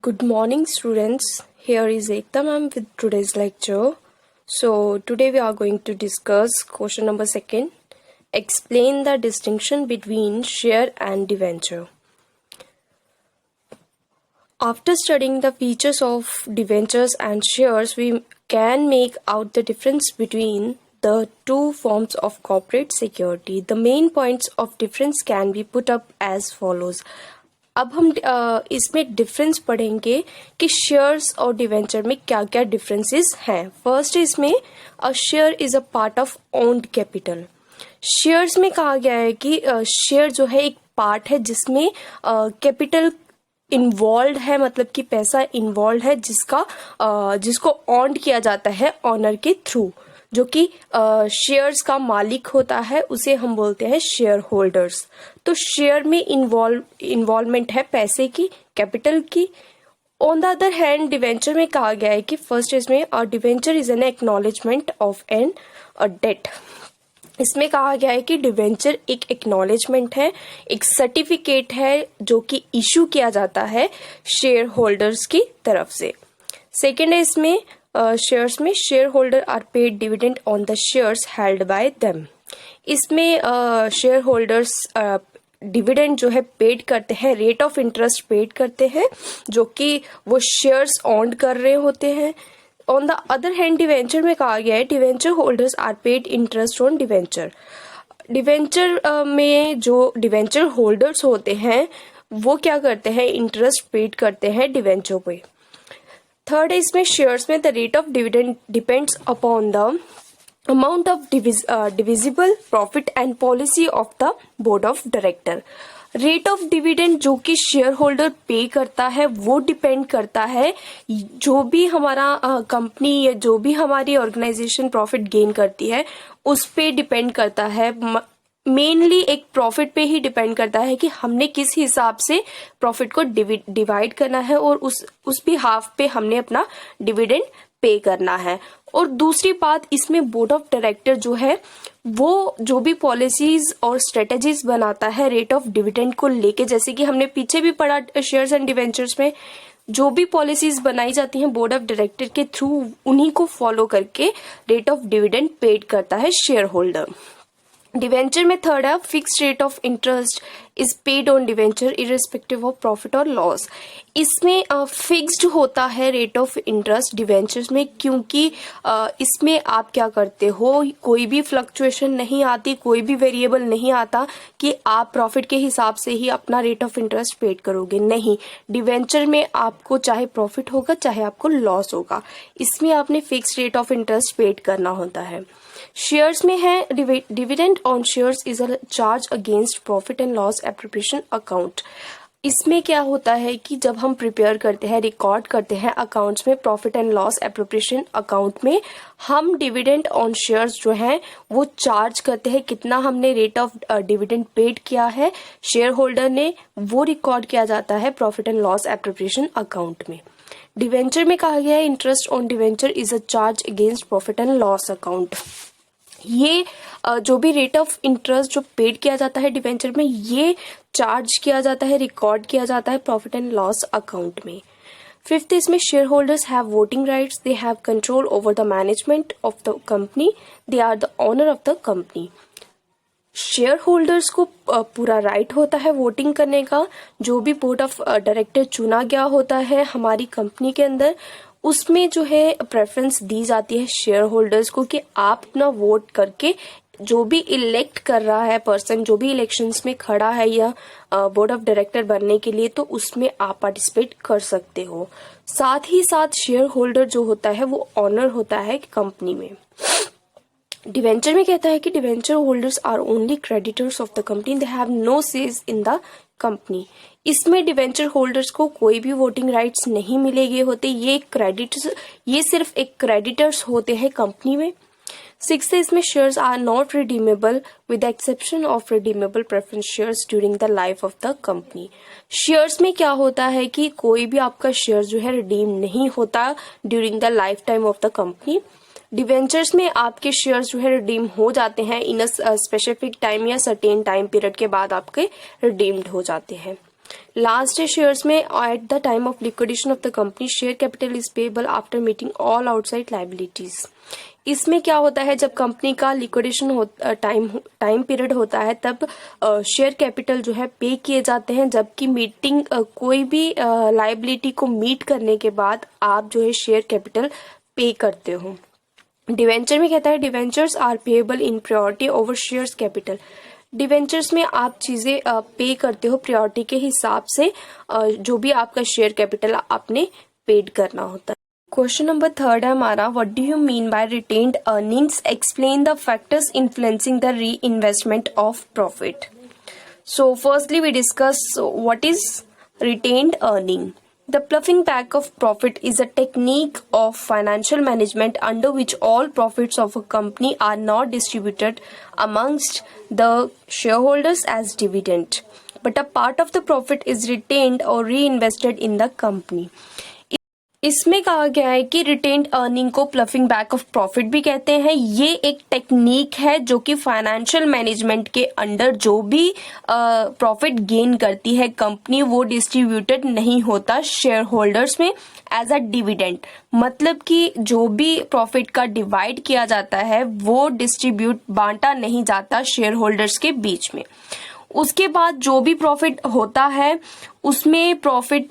Good morning, students. Here is Ekta ma'am with today's lecture. So today we are going to discuss question number 2. Explain the distinction between share and debenture. After studying the features of debentures and shares, we can make out the difference between the two forms of corporate security. The main points of difference can be put up as follows. अब हम इसमें difference पढ़ेंगे कि shares और debenture में क्या क्या differences हैं. फर्स्ट इसमें a share is a part of owned capital. Shares में कहा गया है कि शेयर जो है एक पार्ट है जिसमें कैपिटल इन्वॉल्व है, मतलब कि पैसा इन्वॉल्व है जिसको ऑन्ड किया जाता है ऑनर के थ्रू. जो कि शेयर्स का मालिक होता है उसे हम बोलते हैं शेयर होल्डर्स. तो शेयर में इन्वॉल्वमेंट है पैसे की, कैपिटल की. On the other hand debenture में कहा गया है कि फर्स्ट इसमें debenture is an acknowledgement of an debt. इसमें कहा गया है कि डिवेंचर एक एक्नॉलेजमेंट है, एक सर्टिफिकेट है जो कि इशू किया जाता है शेयर होल्डर्स की तरफ से. सेकेंड है इसमें शेयर्स में share holder are paid dividend on the shares held by them. इसमें शेयर होल्डर्स डिविडेंड जो है पेड करते हैं, रेट ऑफ इंटरेस्ट पेड करते हैं जो कि वो शेयर्स ऑन कर रहे होते हैं. On the other hand debenture में कहा गया है debenture holders are paid interest on debenture. Debenture में जो डिवेंचर होल्डर्स होते हैं वो क्या करते हैं, इंटरेस्ट पेड करते हैं डिवेंचर पे. थर्ड है इसमें शेयर्स में the rate of dividend depends upon the amount of divisible profit and policy of the board of director. Rate of dividend जो कि शेयर होल्डर पे करता है वो डिपेंड करता है जो भी हमारा कंपनी या जो भी हमारी ऑर्गेनाइजेशन प्रॉफिट गेन करती है उस पे डिपेंड करता है. मेनली एक प्रॉफिट पे ही डिपेंड करता है कि हमने किस हिसाब से प्रॉफिट को डिवाइड करना है और उस भी हाफ पे हमने अपना डिविडेंड पे करना है. और दूसरी बात इसमें बोर्ड ऑफ डायरेक्टर जो है वो जो भी पॉलिसीज और स्ट्रेटेजीज बनाता है रेट ऑफ डिविडेंड को लेके, जैसे कि हमने पीछे भी पढ़ा शेयर्स एंड डिवेंचर्स में जो भी पॉलिसीज बनाई जाती हैं बोर्ड ऑफ डायरेक्टर के थ्रू उन्हीं को फॉलो करके रेट ऑफ डिविडेंड पेड करता है शेयर होल्डर. डिवेंचर में थर्ड है fixed rate of interest is paid on debenture irrespective of profit और लॉस. इसमें फिक्स्ड होता है रेट ऑफ इंटरेस्ट डिवेंचर्स में, क्योंकि इसमें आप क्या करते हो, कोई भी फ्लक्चुएशन नहीं आती, कोई भी वेरिएबल नहीं आता कि आप प्रॉफिट के हिसाब से ही अपना रेट ऑफ इंटरेस्ट पेड करोगे. नहीं, डिवेंचर में आपको चाहे प्रॉफिट होगा चाहे आपको लॉस होगा, इसमें आपने fixed rate of interest paid करना होता है. शेयर्स में है dividend on shares is a charge against profit and loss appropriation account. इसमें क्या होता है कि जब हम प्रिपेयर करते हैं, रिकॉर्ड करते हैं अकाउंट्स में profit and loss appropriation account में, हम डिविडेंड ऑन शेयर्स जो हैं वो चार्ज करते हैं. कितना हमने रेट ऑफ डिविडेंड पेड किया है शेयर होल्डर ने वो रिकॉर्ड किया जाता है profit and loss appropriation account में. डिवेंचर में कहा गया है interest on debenture is a charge against profit and loss account. ये जो भी रेट ऑफ इंटरेस्ट जो पेड किया जाता है डिवेंचर में ये चार्ज किया जाता है, रिकॉर्ड किया जाता है प्रॉफिट एंड लॉस अकाउंट में. फिफ्थ इसमें share holders have voting rights, they have control over the management of the company, they are the owner of the company. Share holders को पूरा राइट होता है वोटिंग करने का. जो भी बोर्ड ऑफ डायरेक्टर चुना गया होता है हमारी कंपनी के अंदर उसमें जो है प्रेफरेंस दी जाती है शेयर होल्डर्स को कि आप अपना वोट करके जो भी इलेक्ट कर रहा है पर्सन, जो भी इलेक्शंस में खड़ा है या बोर्ड ऑफ डायरेक्टर बनने के लिए, तो उसमें आप पार्टिसिपेट कर सकते हो. साथ ही साथ शेयर होल्डर जो होता है वो ऑनर होता है कंपनी में. डिवेंचर में कहता है कि debenture holders are only creditors of the company, they have no say in the company. इसमें डिवेंचर होल्डर्स को कोई भी वोटिंग राइट्स नहीं मिलेगे होते, ये सिर्फ एक क्रेडिटर्स होते हैं कंपनी में. सिक्स्थ इसमें shares are not redeemable with the exception of redeemable preference shares during the life of the company. Shares में क्या होता है कि कोई भी आपका शेयर जो है रिडीम नहीं होता during the life time of the company. Debentures में आपके शेयर्स जो है रिडीम हो जाते हैं इन अ स्पेसिफिक टाइम या सर्टेन टाइम पीरियड के बाद आपके रिडीम्ड हो जाते हैं. लास्ट शेयर्स में at the time of liquidation of the company share capital is payable after meeting all outside liabilities. इसमें क्या होता है, जब कंपनी का लिक्विडेशन टाइम पीरियड होता है तब शेयर कैपिटल जो है पे किए जाते हैं, जबकि मीटिंग कोई भी लायबिलिटी को मीट करने के बाद आप जो है शेयर कैपिटल पे करते हो। डिवेंचर में कहता है debentures are payable in priority over shares capital. Debentures में आप चीजें पे करते हो प्रायोरिटी के हिसाब से, जो भी आपका शेयर कैपिटल आपने पेड करना होता है। क्वेश्चन नंबर 3 है हमारा, what do you mean by retained earnings, explain the factors influencing the reinvestment of profit. So firstly we discuss what is retained earning. The pluffing back of profit is a technique of financial management under which all profits of a company are not distributed amongst the shareholders as dividend, but a part of the profit is retained or reinvested in the company. इसमें कहा गया है कि retained earning को ploughing back of profit भी कहते हैं। ये एक टेक्निक है जो कि फाइनेंशियल मैनेजमेंट के अंडर जो भी प्रॉफिट गेन करती है कंपनी, वो डिस्ट्रीब्यूटेड नहीं होता शेयर होल्डर्स में एज अ डिविडेंड। मतलब कि जो भी प्रॉफिट का डिवाइड किया जाता है वो डिस्ट्रीब्यूट बांटा नहीं जाता शेयर होल्डर्स के बीच में। उसके बाद जो भी प्रॉफिट होता है उसमें प्रॉफिट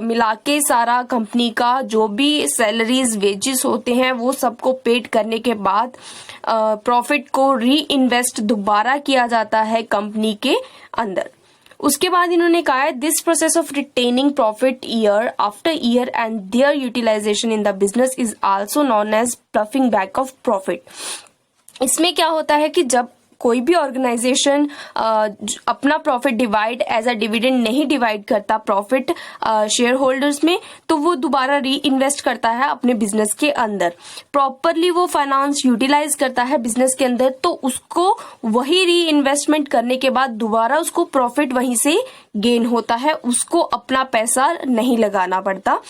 मिला के सारा कंपनी का जो भी सैलरीज वेजेस होते हैं वो सबको पेड करने के बाद प्रॉफिट को री इन्वेस्ट दोबारा किया जाता है कंपनी के अंदर। उसके बाद इन्होंने कहा है this process of retaining profit year after year and their utilisation in the business is also known as ploughing back of profit. इसमें क्या होता है कि जब कोई भी ऑर्गेनाइजेशन अपना profit divide as a dividend नहीं डिवाइड करता प्रॉफिट शेयर होल्डर्स में, तो वो दोबारा री इन्वेस्ट करता है अपने बिजनेस के अंदर। प्रॉपरली वो फाइनेंस यूटिलाइज करता है बिजनेस के अंदर, तो उसको वही री इन्वेस्टमेंट करने के बाद दोबारा उसको प्रॉफिट वहीं से गेन होता है, उसको अपना पैसा नहीं लगाना पड़ता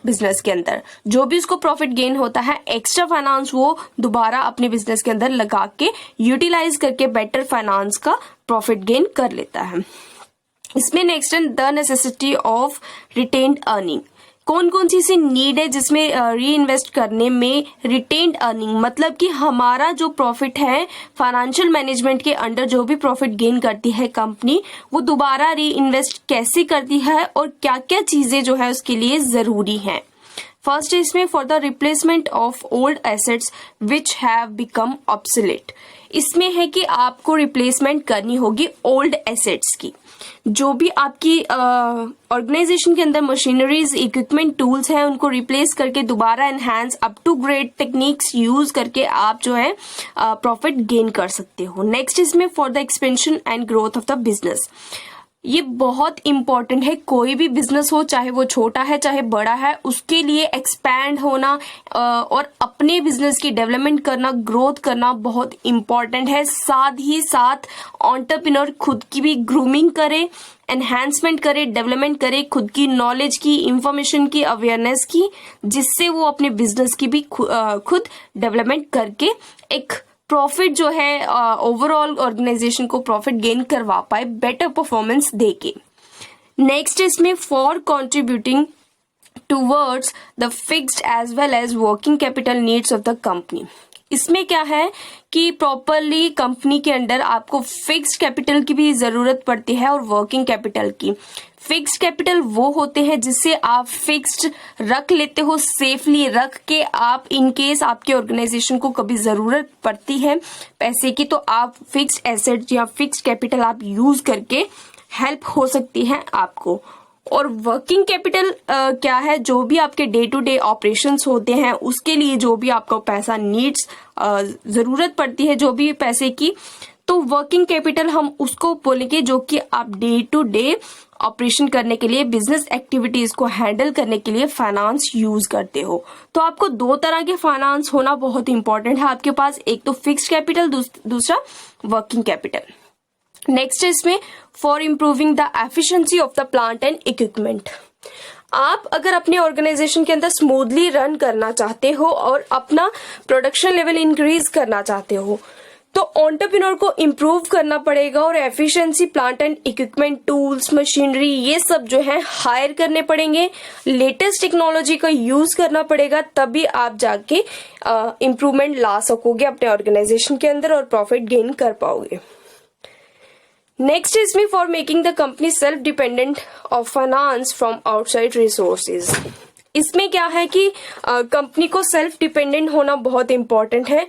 बिजनेस के अंदर। जो भी उसको प्रॉफिट गेन होता है एक्स्ट्रा फाइनेंस वो दोबारा अपने बिजनेस के अंदर लगा के यूटिलाइज करके बेटर फाइनेंस का प्रॉफिट गेन कर लेता है। इसमें नेक्स्ट है the necessity of retained earning. कौन कौन सी नीड है जिसमें री इन्वेस्ट करने में रिटेन्ड अर्निंग, मतलब कि हमारा जो प्रॉफिट है फाइनेंशियल मैनेजमेंट के अंडर जो भी प्रॉफिट गेन करती है कंपनी वो दोबारा री इन्वेस्ट कैसे करती है और क्या क्या चीजें जो है उसके लिए जरूरी हैं। फर्स्ट इसमें for the replacement of old assets which have become obsolete. इसमें है कि आपको रिप्लेसमेंट करनी होगी ओल्ड एसेट्स की। जो भी आपकी ऑर्गेनाइजेशन के अंदर मशीनरीज इक्विपमेंट टूल्स हैं उनको रिप्लेस करके दोबारा enhance up to grade techniques use करके आप जो है प्रॉफिट गेन कर सकते हो। नेक्स्ट इसमें for the expansion and growth of the business. ये बहुत इंपॉर्टेंट है, कोई भी बिजनेस हो चाहे वो छोटा है चाहे बड़ा है, उसके लिए एक्सपैंड होना और अपने बिजनेस की डेवलपमेंट करना, ग्रोथ करना बहुत इंपॉर्टेंट है। साथ ही साथ एंटरप्रेन्योर खुद की भी ग्रूमिंग करे, एनहांसमेंट करे, डेवलपमेंट करे, खुद की नॉलेज की, इंफॉर्मेशन की, अवेयरनेस की, जिससे वो अपने बिजनेस की भी खुद डेवलपमेंट करके एक प्रॉफिट जो है ओवरऑल ऑर्गेनाइजेशन को प्रॉफिट गेन करवा पाए बेटर परफॉर्मेंस देके। नेक्स्ट इसमें for contributing towards the fixed as well as working capital needs of the company. इसमें क्या है कि प्रॉपरली कंपनी के अंडर आपको फिक्स्ड कैपिटल की भी जरूरत पड़ती है और वर्किंग कैपिटल की। फिक्स्ड कैपिटल वो होते हैं जिससे आप फिक्स्ड रख लेते हो, सेफली रख के आप इन केस आपके ऑर्गेनाइजेशन को कभी जरूरत पड़ती है पैसे की तो आप फिक्स्ड एसेट या फिक्स्ड कैपिटल आप यूज करके हेल्प हो सकती है आपको। और वर्किंग कैपिटल क्या है, जो भी आपके डे टू डे ऑपरेशंस होते हैं उसके लिए जो भी आपको पैसा नीड्स जरूरत पड़ती है जो भी पैसे की, तो वर्किंग कैपिटल हम उसको बोलेंगे जो कि आप डे टू डे ऑपरेशन करने के लिए, बिजनेस एक्टिविटीज को हैंडल करने के लिए फाइनेंस यूज करते हो। तो आपको दो तरह के फाइनेंस होना बहुत इंपॉर्टेंट है आपके पास, एक तो फिक्स्ड कैपिटल, दूसरा वर्किंग कैपिटल। नेक्स्ट है इसमें for improving the efficiency of the plant and equipment. आप अगर अपने ऑर्गेनाइजेशन के अंदर स्मूथली रन करना चाहते हो और अपना प्रोडक्शन लेवल इंक्रीज करना चाहते हो तो एंटरप्रेन्योर को इम्प्रूव करना पड़ेगा और efficiency, plant and equipment, tools, machinery, ये सब जो है हायर करने पड़ेंगे, लेटेस्ट टेक्नोलॉजी का यूज करना पड़ेगा, तभी आप जाके इम्प्रूवमेंट ला सकोगे अपने ऑर्गेनाइजेशन के अंदर और प्रॉफिट गेन कर पाओगे। Next is me for making the company self dependent of finance from outside resources. इसमें क्या है कि कंपनी को सेल्फ डिपेंडेंट होना बहुत इंपॉर्टेंट है,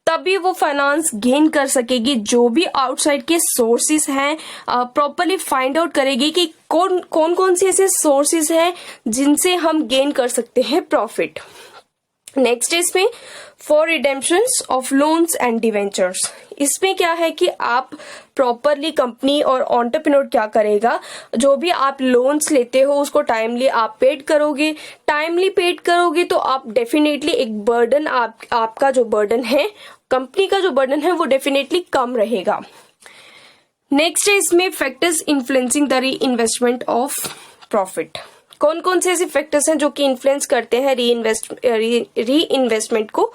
तभी वो फाइनेंस गेन कर सकेगी। जो भी आउटसाइड के सोर्सेस हैं प्रॉपरली फाइंड आउट करेगी कि कौन कौन से ऐसे सोर्सेस हैं जिनसे हम गेन कर सकते हैं प्रॉफिट। नेक्स्ट इसमें for redemptions of loans and debentures. इसमें क्या है कि आप प्रॉपरली कंपनी और एंटरप्रेन्योर क्या करेगा, जो भी आप लोन्स लेते हो उसको टाइमली आप पेड करोगे। टाइमली पेड करोगे तो आप डेफिनेटली एक बर्डन आपका जो बर्डन है, कंपनी का जो बर्डन है वो डेफिनेटली कम रहेगा। नेक्स्ट है इसमें factors influencing the reinvestment of profit. कौन कौन से ऐसे फैक्टर्स हैं जो कि इन्फ्लुएंस करते हैं री इन्वेस्टमेंट को।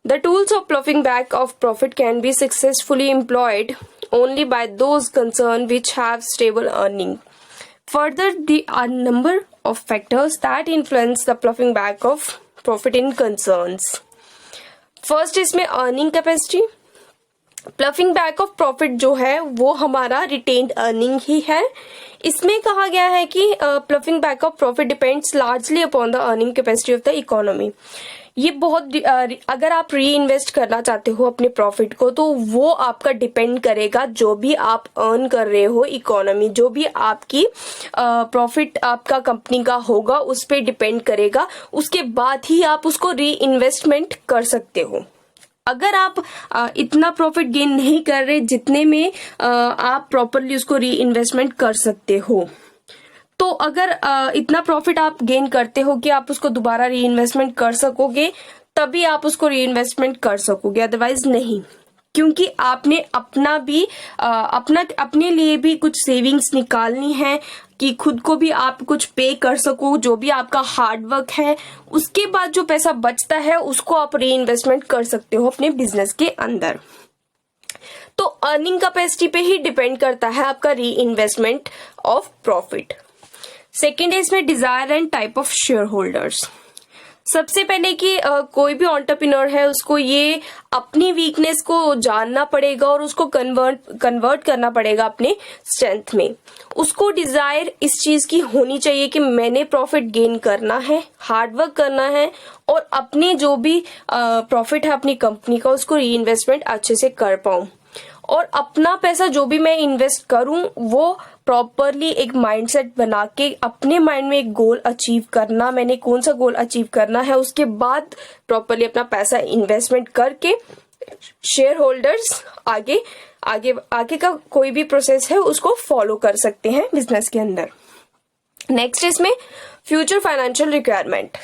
The tools of ploughing back of profit can be successfully employed only by those concerned which have stable earning. Further, there are a number of factors that influence the ploughing back of profit in concerns. First इसमें earning capacity. Ploughing back of profit जो है वो हमारा retained earning ही है। इसमें कहा गया है कि ploughing back of profit depends largely upon the earning capacity of the economy. ये बहुत अगर आप री इन्वेस्ट करना चाहते हो अपने प्रॉफिट को तो वो आपका डिपेंड करेगा जो भी आप अर्न कर रहे हो, इकोनॉमी जो भी आपकी प्रॉफिट आपका कंपनी का होगा उस पर डिपेंड करेगा। उसके बाद ही आप उसको री इन्वेस्टमेंट कर सकते हो। अगर आप इतना प्रॉफिट गेन नहीं कर रहे जितने में आप प्रॉपरली उसको री इन्वेस्टमेंट कर सकते हो, तो अगर इतना प्रॉफिट आप गेन करते हो कि आप उसको दोबारा री इन्वेस्टमेंट कर सकोगे तभी आप उसको री इन्वेस्टमेंट कर सकोगे, अदरवाइज नहीं। क्योंकि आपने अपना भी अपने लिए भी कुछ सेविंग्स निकालनी है कि खुद को भी आप कुछ पे कर सको, जो भी आपका हार्ड वर्क है उसके बाद जो पैसा बचता है उसको आप री इन्वेस्टमेंट कर सकते हो अपने बिजनेस के अंदर। तो अर्निंग कैपेसिटी पे ही डिपेंड करता है आपका री इन्वेस्टमेंट ऑफ प्रॉफिट। सेकेंड है इसमें desire and type of share holders. सबसे पहले कि कोई भी एंटरप्रेन्योर है उसको ये अपनी वीकनेस को जानना पड़ेगा और उसको कन्वर्ट करना पड़ेगा अपने स्ट्रेंथ में। उसको डिजायर इस चीज की होनी चाहिए कि मैंने प्रॉफिट गेन करना है, हार्ड वर्क करना है और अपने जो भी प्रॉफिट है अपनी कंपनी का उसको री इन्वेस्टमेंट अच्छे से कर पाऊं और अपना पैसा जो भी मैं इन्वेस्ट करूं वो प्रॉपरली एक माइंडसेट बना के अपने माइंड में एक गोल अचीव करना, मैंने कौन सा गोल अचीव करना है उसके बाद प्रॉपरली अपना पैसा इन्वेस्टमेंट करके शेयर होल्डर्स आगे का कोई भी प्रोसेस है उसको फॉलो कर सकते हैं बिजनेस के अंदर। नेक्स्ट इसमें future financial requirement.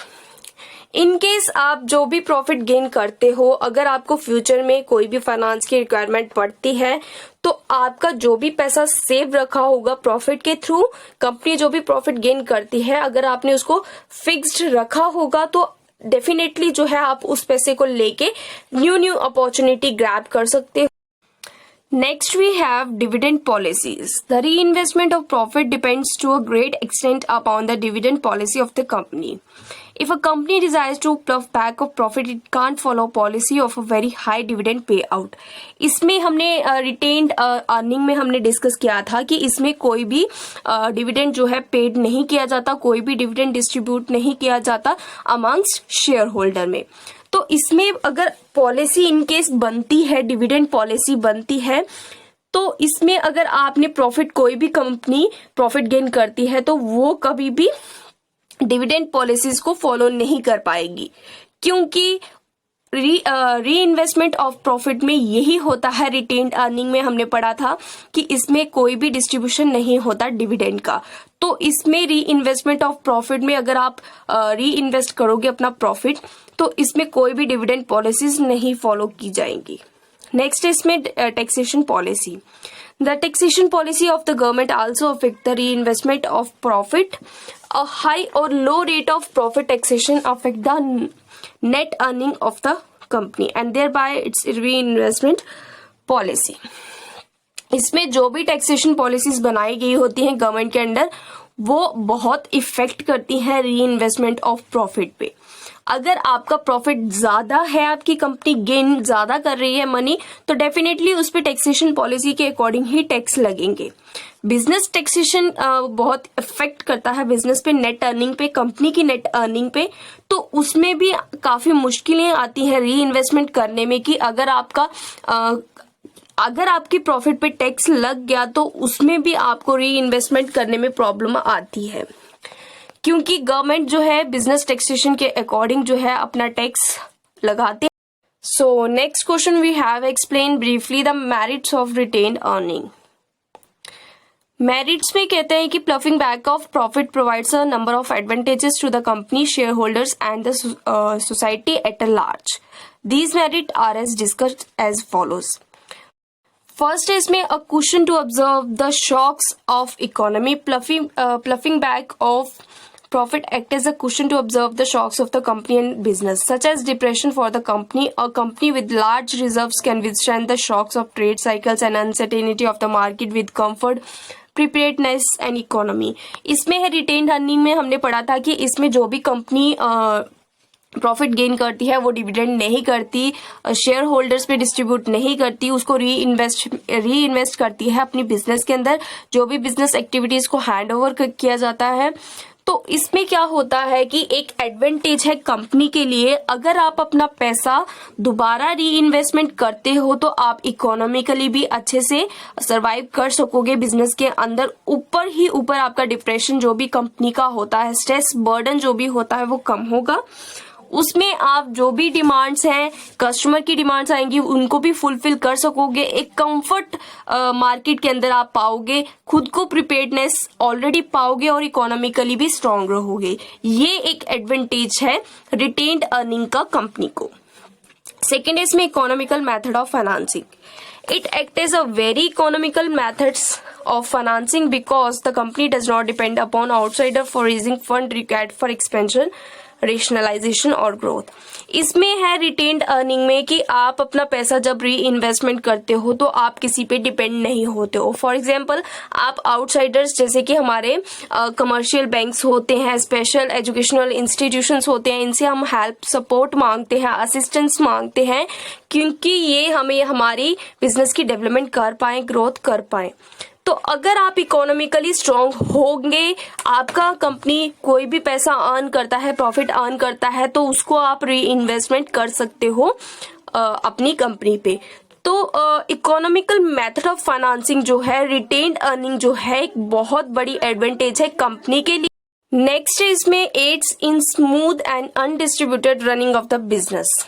In case आप जो भी प्रॉफिट गेन करते हो, अगर आपको फ्यूचर में कोई भी फाइनेंस की रिक्वायरमेंट पड़ती है तो आपका जो भी पैसा सेव रखा होगा प्रॉफिट के थ्रू, कंपनी जो भी प्रॉफिट गेन करती है अगर आपने उसको फिक्स्ड रखा होगा तो डेफिनेटली जो है आप उस पैसे को लेके न्यू अपॉर्चुनिटी ग्रैब कर सकते हो। Next we have dividend policies. The reinvestment of profit depends to a great extent upon the dividend policy of the company. If a company desires to plough back of profit, it can't follow policy of a very high dividend payout. इसमें हमने retained earning में हमने discuss किया था कि इसमें कोई भी डिविडेंड जो है पेड नहीं किया जाता, कोई भी डिविडेंड डिस्ट्रीब्यूट नहीं किया जाता अमंगस्ट शेयर होल्डर में। तो इसमें अगर पॉलिसी इन केस बनती है, डिविडेंड पॉलिसी बनती है, तो इसमें अगर आपने प्रॉफिट कोई भी कंपनी प्रॉफिट गेन करती है तो वो कभी भी डिविडेंड पॉलिसीज को फॉलो नहीं कर पाएगी, क्योंकि री इन्वेस्टमेंट ऑफ प्रॉफिट में यही होता है। रिटेन्ड अर्निंग में हमने पढ़ा था कि इसमें कोई भी डिस्ट्रीब्यूशन नहीं होता डिविडेंड का। तो इसमें री इन्वेस्टमेंट ऑफ प्रॉफिट में अगर आप री इन्वेस्ट करोगे अपना प्रॉफिट तो इसमें कोई भी डिविडेंड पॉलिसीज नहीं फॉलो की जाएंगी। नेक्स्ट इसमें taxation policy. The taxation policy of the government also affect the reinvestment of profit. A high or low rate of profit taxation affect the net earning of the company and thereby its reinvestment policy. इसमें जो भी taxation policies बनाई गई होती हैं government के under, वो बहुत इफेक्ट करती हैं री इन्वेस्टमेंट ऑफ प्रॉफिट पे। अगर आपका प्रॉफिट ज्यादा है, आपकी कंपनी गेन ज्यादा कर रही है मनी, तो डेफिनेटली उस पे टैक्सेशन पॉलिसी के अकॉर्डिंग ही टैक्स लगेंगे। बिजनेस टैक्सेशन बहुत इफेक्ट करता है बिजनेस पे, नेट अर्निंग पे, कंपनी की नेट अर्निंग पे। तो उसमें भी काफी मुश्किलें आती हैं री इन्वेस्टमेंट करने में कि अगर आपकी प्रॉफिट पे टैक्स लग गया तो उसमें भी आपको री इन्वेस्टमेंट करने में प्रॉब्लम आती है, क्योंकि गवर्नमेंट जो है बिजनेस टैक्सेशन के अकॉर्डिंग जो है अपना टैक्स लगाते हैं। So next question we have explain briefly the merits of retained earning. Merits में कहते हैं कि ploughing back of profit provides a number of advantages to the company, share holders and the society at a large. These merit are as discussed as follows. First है इसमें a question to observe the shocks of economy. Ploughing back of profit act as a cushion to observe the shocks of the company and business, such as depression for the company. A company with large reserves can withstand the shocks of trade cycles and uncertainty of the market with comfort, preparedness and economy. इसमें है retained earning में हमने पढ़ा था कि इसमें जो भी कंपनी प्रॉफिट गेन करती है वो डिविडेंड नहीं करती, शेयर होल्डर्स पे डिस्ट्रीब्यूट नहीं करती, उसको री इन्वेस्ट करती है अपनी बिजनेस के अंदर, जो भी बिजनेस एक्टिविटीज को हैंड ओवर किया जाता है। तो इसमें क्या होता है कि एक एडवांटेज है कंपनी के लिए, अगर आप अपना पैसा दोबारा री इन्वेस्टमेंट करते हो तो आप इकोनॉमिकली भी अच्छे से सरवाइव कर सकोगे बिजनेस के अंदर। ऊपर ही ऊपर आपका डिप्रेशन जो भी कंपनी का होता है, स्ट्रेस बर्डन जो भी होता है वो कम होगा। उसमें आप जो भी डिमांड्स हैं, कस्टमर की डिमांड्स आएंगी, उनको भी फुलफिल कर सकोगे। एक कंफर्ट मार्केट के अंदर आप पाओगे, खुद को प्रिपेयर्डनेस ऑलरेडी पाओगे और इकोनॉमिकली भी स्ट्रांग रहोगे। ये एक एडवांटेज है रिटेन्ड अर्निंग का कंपनी को। सेकेंड है इसमें economical method of financing. It acts as a very economical methods of financing because the company does not depend upon outsider for raising fund required for expansion, rationalisation और growth. इसमें है retained earning में कि आप अपना पैसा जब री इन्वेस्टमेंट करते हो तो आप किसी पे डिपेंड नहीं होते हो। फॉर एग्जाम्पल, आप आउटसाइडर्स जैसे कि हमारे कमर्शियल बैंक्स होते हैं, स्पेशल एजुकेशनल इंस्टीट्यूशंस होते हैं, इनसे हम हेल्प सपोर्ट मांगते हैं, असिस्टेंस मांगते हैं, क्योंकि ये हमें हमारी बिजनेस की डेवलपमेंट कर पाए, ग्रोथ कर पाए। तो अगर आप इकोनॉमिकली स्ट्रांग होंगे, आपका कंपनी कोई भी पैसा अर्न करता है, प्रॉफिट अर्न करता है, तो उसको आप री इन्वेस्टमेंट कर सकते हो अपनी कंपनी पे। तो इकोनॉमिकल मेथड ऑफ फाइनेंसिंग जो है, रिटेन्ड अर्निंग जो है, एक बहुत बड़ी एडवांटेज है कंपनी के लिए। नेक्स्ट है इसमें aids in smooth and undistributed running of the business.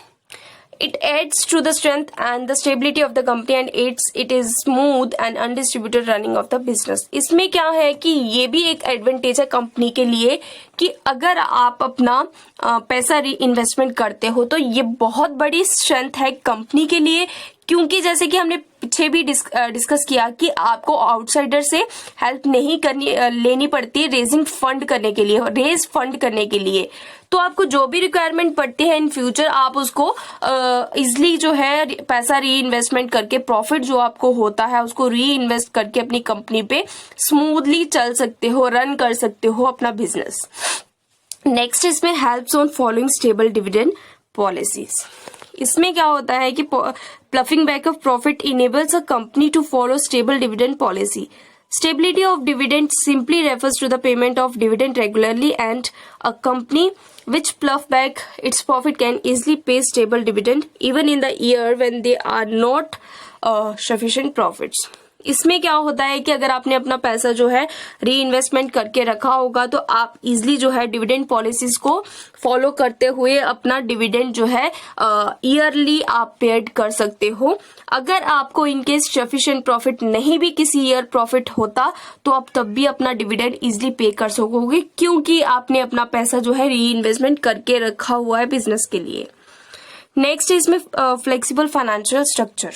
It adds to the strength and the stability of the company and it is smooth and undistributed running of the business. इसमें क्या है कि ये भी एक advantage है company के लिए कि अगर आप अपना पैसा री इन्वेस्टमेंट करते हो तो ये बहुत बड़ी स्ट्रेंथ है कंपनी के लिए, क्योंकि जैसे कि हमने पीछे भी डिस्कस किया कि आपको आउटसाइडर से हेल्प नहीं लेनी पड़ती रेजिंग फंड करने के लिए, रेज फंड करने के लिए। तो आपको जो भी रिक्वायरमेंट पड़ती है इन फ्यूचर, आप उसको इजिली जो है पैसा री इन्वेस्टमेंट करके, प्रॉफिट जो आपको होता है उसको री इन्वेस्ट करके अपनी कंपनी पे स्मूथली चल सकते हो, रन कर सकते हो अपना बिजनेस। नेक्स्ट इसमें helps on following stable dividend policies. इसमें क्या होता है कि ploughing back of profit enables a company to follow stable dividend policy. Stability of dividend simply refers to the payment of dividend regularly, and a company which pluff back its profit can easily pay stable dividend even in the year when they are not sufficient profits. इसमें क्या होता है कि अगर आपने अपना पैसा जो है री इन्वेस्टमेंट करके रखा होगा तो आप इजिली जो है डिविडेंड पॉलिसीज को फॉलो करते हुए अपना डिविडेंड जो है ईयरली आप पेड कर सकते हो। अगर आपको इनकेस सफिशिएंट प्रॉफिट नहीं भी किसी ईयर प्रॉफिट होता तो आप तब भी अपना डिविडेंड इजिली पे कर सकोगे, क्योंकि आपने अपना पैसा जो है री इन्वेस्टमेंट करके रखा हुआ है बिजनेस के लिए। नेक्स्ट इसमें फ्लेक्सिबल फाइनेंशियल स्ट्रक्चर।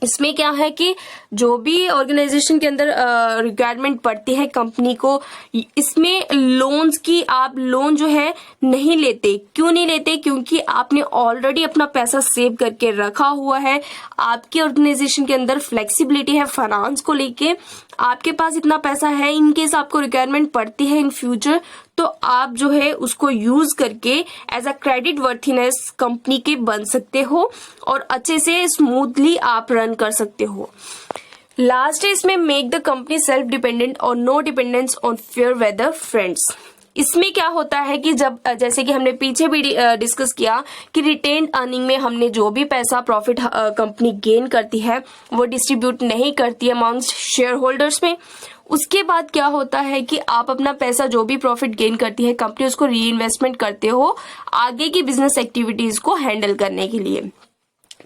इसमें क्या है कि जो भी ऑर्गेनाइजेशन के अंदर रिक्वायरमेंट पड़ती है कंपनी को, इसमें लोन्स की आप लोन जो है नहीं लेते। क्यों नहीं लेते? क्योंकि आपने ऑलरेडी अपना पैसा सेव करके रखा हुआ है। आपकी ऑर्गेनाइजेशन के अंदर फ्लेक्सिबिलिटी है फाइनेंस को लेके, आपके पास इतना पैसा है, इन केस आपको रिक्वायरमेंट पड़ती है इन फ्यूचर, तो आप जो है उसको यूज करके as a credit worthiness company के बन सकते हो और अच्छे से स्मूथली आप रन कर सकते हो। लास्ट है इसमें make the company self dependent और no dependence on fair weather friends. इसमें क्या होता है कि जब जैसे कि हमने पीछे भी डिस्कस किया कि रिटेन्ड अर्निंग में हमने जो भी पैसा प्रॉफिट कंपनी गेन करती है वो डिस्ट्रीब्यूट नहीं करती है अमॉन्ग्स शेयर होल्डर्स में। उसके बाद क्या होता है कि आप अपना पैसा जो भी प्रॉफिट गेन करती है कंपनी, उसको री इन्वेस्टमेंट करते हो आगे की बिजनेस एक्टिविटीज को हैंडल करने के लिए।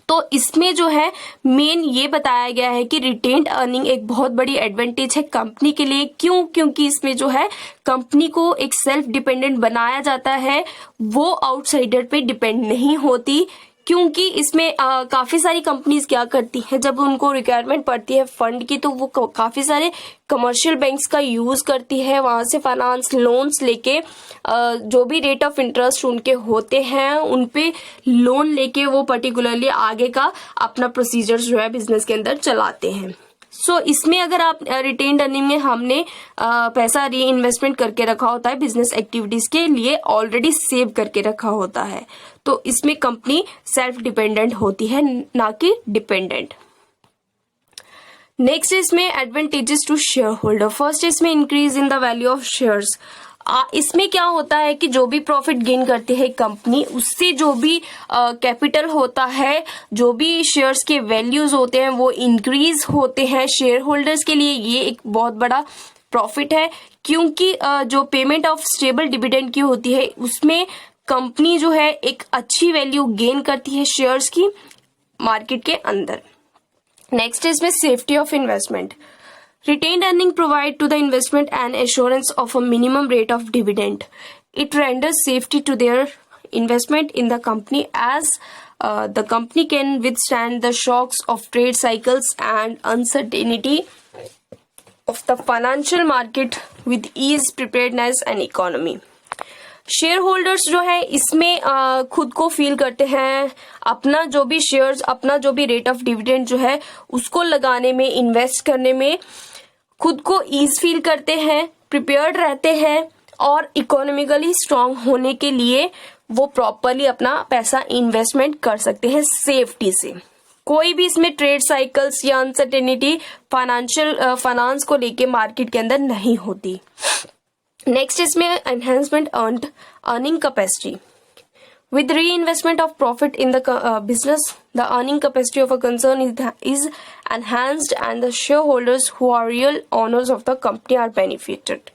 तो इसमें जो है मेन ये बताया गया है कि रिटेन्ड अर्निंग एक बहुत बड़ी एडवांटेज है कंपनी के लिए। क्यों? क्योंकि इसमें जो है कंपनी को एक सेल्फ डिपेंडेंट बनाया जाता है, वो आउटसाइडर पे डिपेंड नहीं होती। क्योंकि इसमें काफी सारी कंपनीज क्या करती हैं, जब उनको रिक्वायरमेंट पड़ती है फंड की तो वो काफी सारे कमर्शियल बैंक्स का यूज करती है, वहां से फाइनेंस लोन्स लेके जो भी रेट ऑफ इंटरेस्ट उनके होते हैं उन पे लोन लेके वो पर्टिकुलरली आगे का अपना प्रोसीजर्स जो है बिजनेस के अंदर चलाते हैं। सो इसमें अगर आप रिटेन्ड अर्निंग में हमने पैसा री इन्वेस्टमेंट करके रखा होता है बिजनेस एक्टिविटीज के लिए, ऑलरेडी सेव करके रखा होता है, तो इसमें कंपनी सेल्फ डिपेंडेंट होती है, ना कि डिपेंडेंट। नेक्स्ट इसमें advantages to share holder. First इसमें increase in the value of shares. इसमें क्या होता है कि जो भी प्रॉफिट गेन करती है कंपनी, उससे जो भी कैपिटल होता है, जो भी शेयर्स के वैल्यूज होते हैं वो इंक्रीज होते हैं। शेयर होल्डर्स के लिए ये एक बहुत बड़ा प्रॉफिट है, क्योंकि जो पेमेंट ऑफ स्टेबल डिविडेंड की होती है उसमें कंपनी जो है एक अच्छी वैल्यू गेन करती है शेयर्स की मार्केट के अंदर। नेक्स्ट इसमें safety of investment. Retained earning provide to the investment an assurance of a minimum rate of dividend. It renders safety to their investment in the company as the company can withstand the shocks of trade cycles and uncertainty of the financial market with ease, preparedness and economy. Share holders जो है इसमें खुद को feel करते हैं, अपना जो भी शेयर्स, अपना जो भी रेट ऑफ डिविडेंड जो है उसको लगाने में, इन्वेस्ट करने में खुद को ईज फील करते हैं, प्रिपेयर्ड रहते हैं और इकोनॉमिकली स्ट्रांग होने के लिए वो प्रॉपरली अपना पैसा इन्वेस्टमेंट कर सकते हैं सेफ्टी से। कोई भी इसमें ट्रेड साइकिल्स या अनसर्टेनिटी फाइनेंस को लेके मार्केट के अंदर नहीं होती। नेक्स्ट इसमें enhancement earning capacity. With reinvestment of profit in the business, the earning capacity of a concern is enhanced and the shareholders who are real owners of the company are benefited.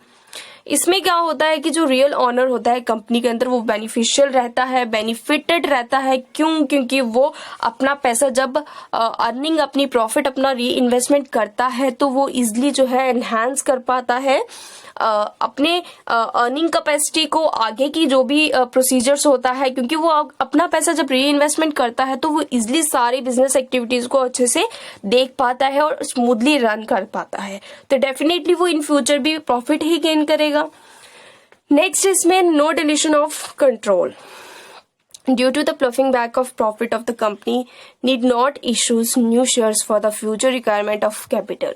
इसमें क्या होता है कि जो real honour होता है company के अंदर वो बेनिफिशियल रहता है, बेनिफिटेड रहता है। क्यों? क्योंकि वो अपना पैसा जब अर्निंग, अपनी प्रॉफिट अपना री इन्वेस्टमेंट करता है तो वो इजिली जो है एनहांस कर पाता है अपने अर्निंग कैपेसिटी को, आगे की जो भी प्रोसीजर्स होता है। क्योंकि वो अपना पैसा जब री इन्वेस्टमेंट करता है तो वो इजिली सारी बिजनेस एक्टिविटीज को अच्छे से देख पाता है और स्मूथली रन कर पाता है, तो डेफिनेटली वो इन फ्यूचर भी प्रॉफिट ही गेन करेगा। नेक्स्ट इसमें no dilution of control. Due to the ploughing back of profit of the company need not issue new shares for the future requirement of capital.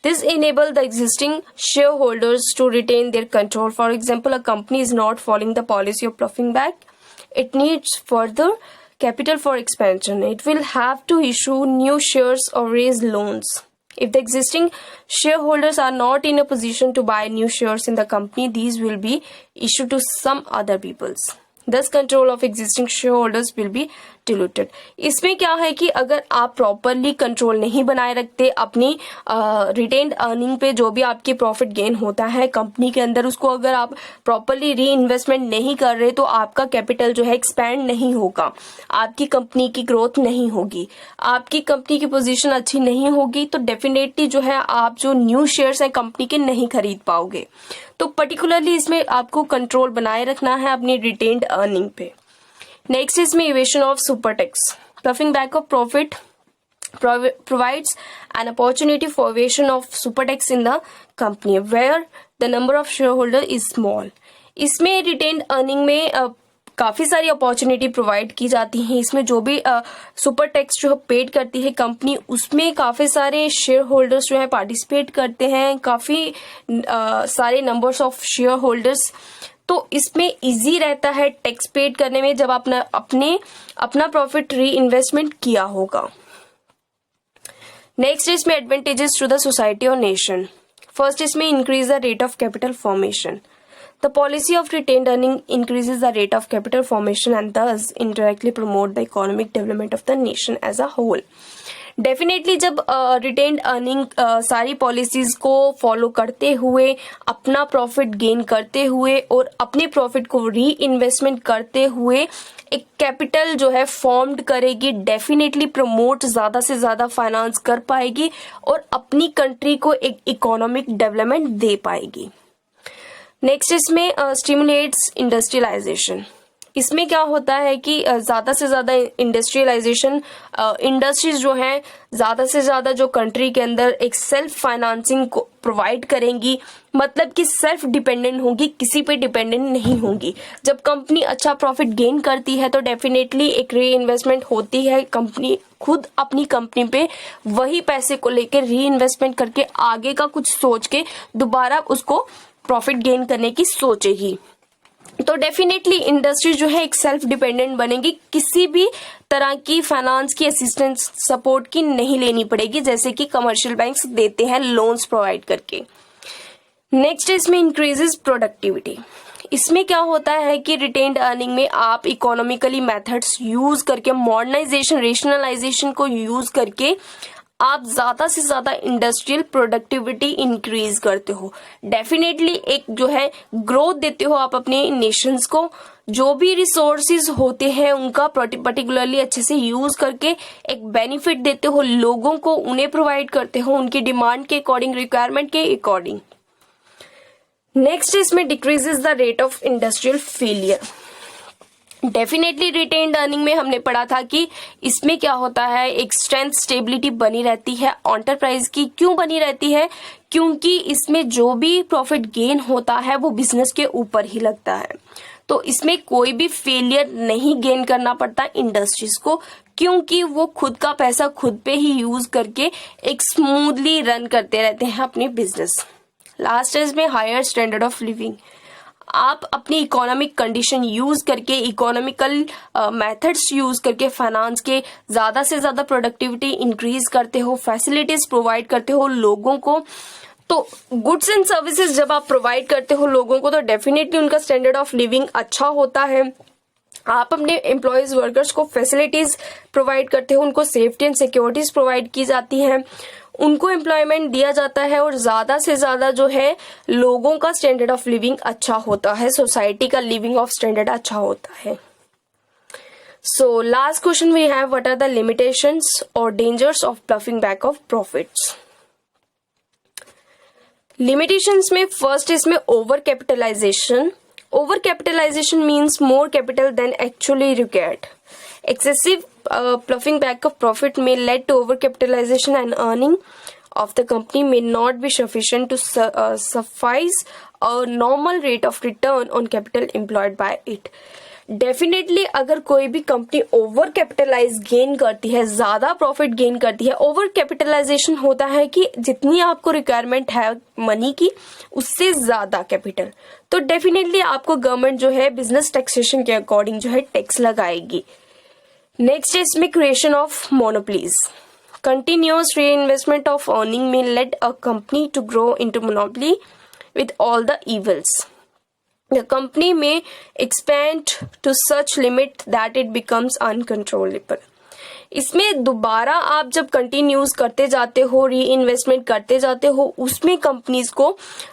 This enables the existing shareholders to retain their control. For example, a company is not following the policy of ploughing back. It needs further capital for expansion. It will have to issue new shares or raise loans. If the existing shareholders are not in a position to buy new shares in the company, these will be issued to some other peoples. Thus control of existing shareholders will be diluted. इसमें क्या है कि अगर आप properly control नहीं बनाए रखते अपनी रिटेन्ड अर्निंग पे, जो भी आपकी प्रॉफिट गेन होता है कंपनी के अंदर, उसको अगर आप प्रॉपरली री इन्वेस्टमेंट नहीं कर रहे तो आपका कैपिटल जो है एक्सपैंड नहीं होगा, आपकी कंपनी की ग्रोथ नहीं होगी, आपकी कंपनी की पोजीशन अच्छी नहीं होगी, तो डेफिनेटली जो है आप जो न्यू शेयर्स है कंपनी के नहीं खरीद पाओगे। तो पर्टिकुलरली इसमें आपको कंट्रोल बनाए रखना है अपनी रिटेन्ड अर्निंग पे। नेक्स्ट इसमें evasion of super tax. Ploughing back of profit provides an opportunity for formation of super tax in the company where the number of shareholder is small. इसमें retained earning में काफ़ी सारी opportunity provide की जाती हैं. इसमें जो भी सुपर टैक्स जो पेड करती है कंपनी, उसमें काफ़ी सारे शेयर होल्डर्स जो है पार्टिसिपेट करते हैं, काफ़ी सारे नंबर्स ऑफ शेयर होल्डर्स. तो इसमें इजी रहता है टैक्स पेड करने में जब आपने अपना प्रॉफिट री इन्वेस्टमेंट किया होगा. नेक्स्ट इसमें एडवांटेजेस टू द सोसाइटी और नेशन. फर्स्ट इसमें increase the rate of capital formation. The policy of retained earning increases the rate of capital formation and thus indirectly promote the economic development of the nation as a whole. Definitely जब retained earning सारी policies को follow करते हुए, अपना profit gain करते हुए और अपने प्रॉफिट को री इन्वेस्टमेंट करते हुए एक कैपिटल जो है फॉर्म्ड करेगी, डेफिनेटली प्रमोट ज़्यादा से ज़्यादा फाइनेंस कर पाएगी और अपनी कंट्री को एक इकोनॉमिक डेवलपमेंट दे पाएगी. नेक्स्ट इसमें स्टिमुलेट्स इंडस्ट्रियलाइजेशन. इसमें क्या होता है कि ज़्यादा से ज़्यादा इंडस्ट्रियलाइजेशन, इंडस्ट्रीज जो हैं ज़्यादा से ज़्यादा जो कंट्री के अंदर एक सेल्फ फाइनेंसिंग को प्रोवाइड करेंगी, मतलब कि सेल्फ डिपेंडेंट होंगी, किसी पे डिपेंडेंट नहीं होंगी. जब कंपनी अच्छा प्रॉफिट गेन करती है तो डेफिनेटली एक री इन्वेस्टमेंट होती है. कंपनी खुद अपनी कंपनी पे वही पैसे को लेकर री इन्वेस्टमेंट करके आगे का कुछ सोच के दोबारा उसको प्रॉफिट गेन करने की सोचेगी. तो डेफिनेटली इंडस्ट्री जो है एक सेल्फ डिपेंडेंट बनेगी, किसी भी तरह की फाइनेंस की असिस्टेंस सपोर्ट की नहीं लेनी पड़ेगी जैसे कि कमर्शियल बैंक्स देते हैं लोन्स प्रोवाइड करके. नेक्स्ट इसमें इंक्रीजेस प्रोडक्टिविटी. इसमें क्या होता है कि रिटेन्ड अर्निंग में आप इकोनॉमिकली मेथड्स यूज करके, मॉडर्नाइजेशन, रेशनलाइजेशन को यूज करके आप ज्यादा से ज्यादा इंडस्ट्रियल प्रोडक्टिविटी इंक्रीज करते हो. डेफिनेटली एक जो है ग्रोथ देते हो आप अपने नेशंस को. जो भी रिसोर्सेज होते हैं उनका पर्टिकुलरली अच्छे से यूज करके एक बेनिफिट देते हो लोगों को, उन्हें प्रोवाइड करते हो उनकी डिमांड के अकॉर्डिंग, रिक्वायरमेंट के अकॉर्डिंग. नेक्स्ट इसमें decreases the rate of industrial failure. Definitely retained earning में हमने पढ़ा था कि इसमें क्या होता है, एक स्ट्रेंथ, स्टेबिलिटी बनी रहती है एंटरप्राइज की. क्यों बनी रहती है? क्योंकि इसमें जो भी प्रॉफिट गेन होता है वो बिजनेस के ऊपर ही लगता है. तो इसमें कोई भी फेलियर नहीं गेन करना पड़ता इंडस्ट्रीज को, क्योंकि वो खुद का पैसा खुद पे ही यूज करके एक स्मूथली रन करते रहते हैं अपने बिजनेस. लास्ट इसमें हायर स्टैंडर्ड ऑफ लिविंग. आप अपनी इकोनॉमिक कंडीशन यूज करके, इकोनॉमिकल मेथड्स यूज करके फाइनेंस के ज्यादा से ज्यादा प्रोडक्टिविटी इंक्रीज करते हो, फैसिलिटीज प्रोवाइड करते हो लोगों को. तो गुड्स एंड सर्विसेज जब आप प्रोवाइड करते हो लोगों को तो डेफिनेटली उनका स्टैंडर्ड ऑफ लिविंग अच्छा होता है. आप अपने एम्प्लॉयज, वर्कर्स को फैसिलिटीज प्रोवाइड करते हो, उनको सेफ्टी एंड सिक्योरिटीज प्रोवाइड की जाती हैं, उनको एम्प्लॉयमेंट दिया जाता है और ज्यादा से ज्यादा जो है लोगों का स्टैंडर्ड ऑफ लिविंग अच्छा होता है, सोसाइटी का लिविंग ऑफ स्टैंडर्ड अच्छा होता है. So last question we have, what are the limitations और dangers of ploughing back of profits. Limitations में फर्स्ट इसमें over capitalization. Over capitalization means more capital than actually required. Excessive pluffing back of profit may lead to overcapitalization and earning of the company may not be sufficient to suffice a normal rate of return on capital employed by it. Definitely अगर कोई भी company over capitalise gain करती है, ज्यादा profit gain करती है, over capitalisation होता है कि जितनी आपको रिक्वायरमेंट है मनी की उससे ज्यादा कैपिटल, तो डेफिनेटली आपको गवर्नमेंट जो है बिजनेस टैक्सेशन के अकॉर्डिंग जो है टैक्स लगाएगी. नेक्स्ट है इसमें creation of monopolies. Continuous reinvestment of earning में led a company to grow into monopoly with all the evils. The company may expand to such limit that it becomes uncontrollable. इसमें दोबारा आप जब continues करते जाते हो, री इन्वेस्टमेंट करते जाते हो, उसमें कंपनीज को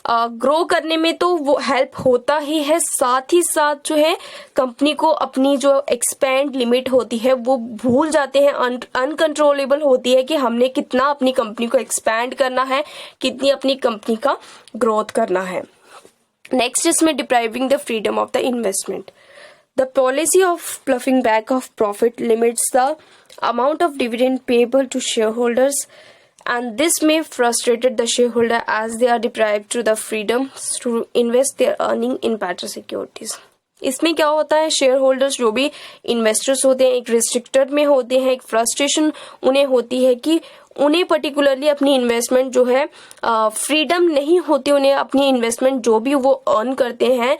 ग्रो करने में तो वो हेल्प होता ही है, साथ ही साथ जो है कंपनी को अपनी जो एक्सपेंड लिमिट होती है वो भूल जाते हैं, अनकंट्रोलेबल होती है कि हमने कितना अपनी कंपनी को एक्सपैंड करना है, कितनी अपनी कंपनी का ग्रोथ करना है. नेक्स्ट इसमें depriving the freedom of the investment. The policy of ploughing back of profit limits the amount of dividend payable to shareholders, and this may frustrate the shareholder as they are deprived to the freedom to invest their earning in better securities. इसमें क्या होता है, share holders जो भी investors होते हैं एक restricted में होते हैं, एक फ्रस्ट्रेशन उन्हें होती है कि उन्हें पर्टिकुलरली अपनी इन्वेस्टमेंट जो है फ्रीडम नहीं होती, उन्हें अपनी इन्वेस्टमेंट जो भी वो अर्न करते हैं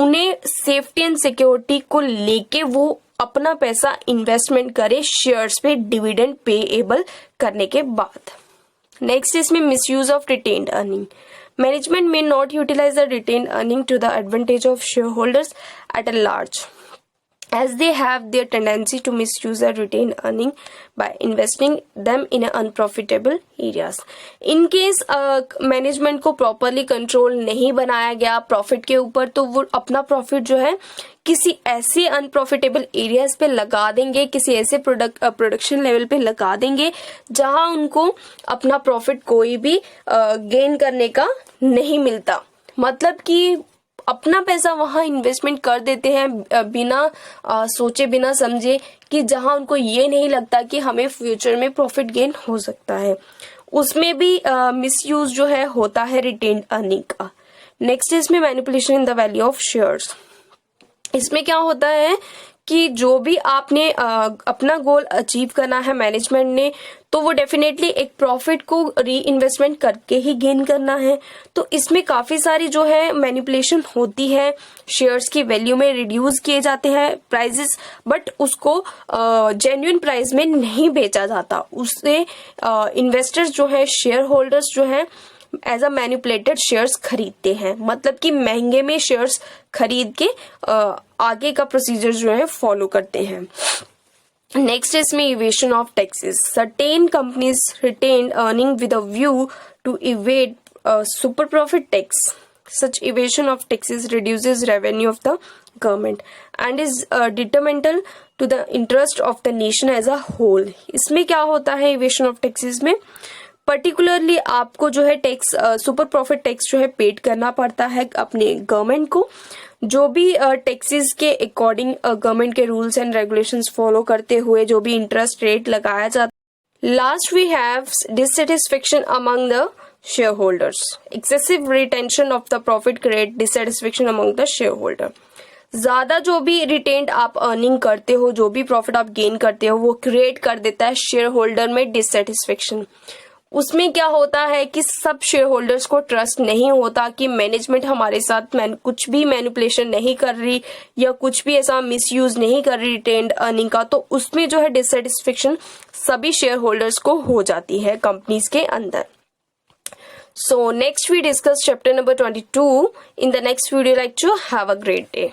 उन्हें सेफ्टी एंड सिक्योरिटी को लेके वो अपना पैसा इन्वेस्टमेंट करे शेयर्स पे डिविडेंड पेएबल करने के बाद. नेक्स्ट इसमें misuse of retained earning. Management may not utilize the retained earning to the advantage of shareholders at a large, as they have their tendency to misuse the retained earning by investing them in unprofitable areas. In case management को properly control नहीं बनाया गया profit के ऊपर, तो वो अपना profit जो है किसी ऐसे अनप्रॉफिटेबल एरियाज पे लगा देंगे, किसी ऐसे प्रोडक्शन लेवल पे लगा देंगे जहां उनको अपना प्रॉफिट कोई भी गेन करने का नहीं मिलता. मतलब कि अपना पैसा वहां इन्वेस्टमेंट कर देते हैं बिना सोचे बिना समझे, कि जहां उनको ये नहीं लगता कि हमें फ्यूचर में प्रॉफिट गेन हो सकता है. उसमें भी मिसयूज जो है होता है रिटेन्ड अर्निंग का. नेक्स्ट इसमें manipulation in the value of shares. इसमें क्या होता है कि जो भी आपने अपना गोल अचीव करना है मैनेजमेंट ने, तो वो डेफिनेटली एक प्रॉफिट को री इन्वेस्टमेंट करके ही गेन करना है. तो इसमें काफी सारी जो है मैनिपुलेशन होती है, शेयर्स की वैल्यू में रिड्यूस किए जाते हैं प्राइजेस, बट उसको जेन्युइन प्राइस में नहीं बेचा जाता. उससे इन्वेस्टर्स जो है शेयर होल्डर्स जो है एज अ मैनिपुलेटेड शेयर्स खरीदते हैं, मतलब कि महंगे में शेयर्स खरीद के आगे का प्रोसीजर जो है फॉलो करते हैं. नेक्स्ट इसमें evasion of taxes. Certain companies retain earning with a view to evade super profit tax. Such evasion of taxes reduces revenue of the government and is detrimental to the interest of the nation as a whole. इसमें क्या होता है evasion of taxes में, particularly आपको जो है tax super profit tax जो है पेड करना पड़ता है अपने गवर्नमेंट को, जो भी टैक्सेस के अकॉर्डिंग गवर्नमेंट के रूल्स एंड रेगुलेशंस फॉलो करते हुए जो भी इंटरेस्ट रेट लगाया जाता है. Last we have dissatisfaction among the share holders. Excessive retention of the profit create dissatisfaction among the share holder. ज्यादा जो भी रिटेन्ड आप अर्निंग करते हो, जो भी प्रॉफिट आप गेन करते हो, वो क्रिएट कर देता है शेयर होल्डर में डिससेटिस्फेक्शन. उसमें क्या होता है कि सब शेयर होल्डर्स को ट्रस्ट नहीं होता कि मैनेजमेंट हमारे साथ कुछ भी मैनिपुलेशन नहीं कर रही या कुछ भी ऐसा मिसयूज नहीं कर रही रिटेन्ड अर्निंग का. तो उसमें जो है डिससेटिस्फेक्शन सभी शेयर होल्डर्स को हो जाती है कंपनीज के अंदर. So next we discuss chapter number 22 in the next video lecture. Have a great day.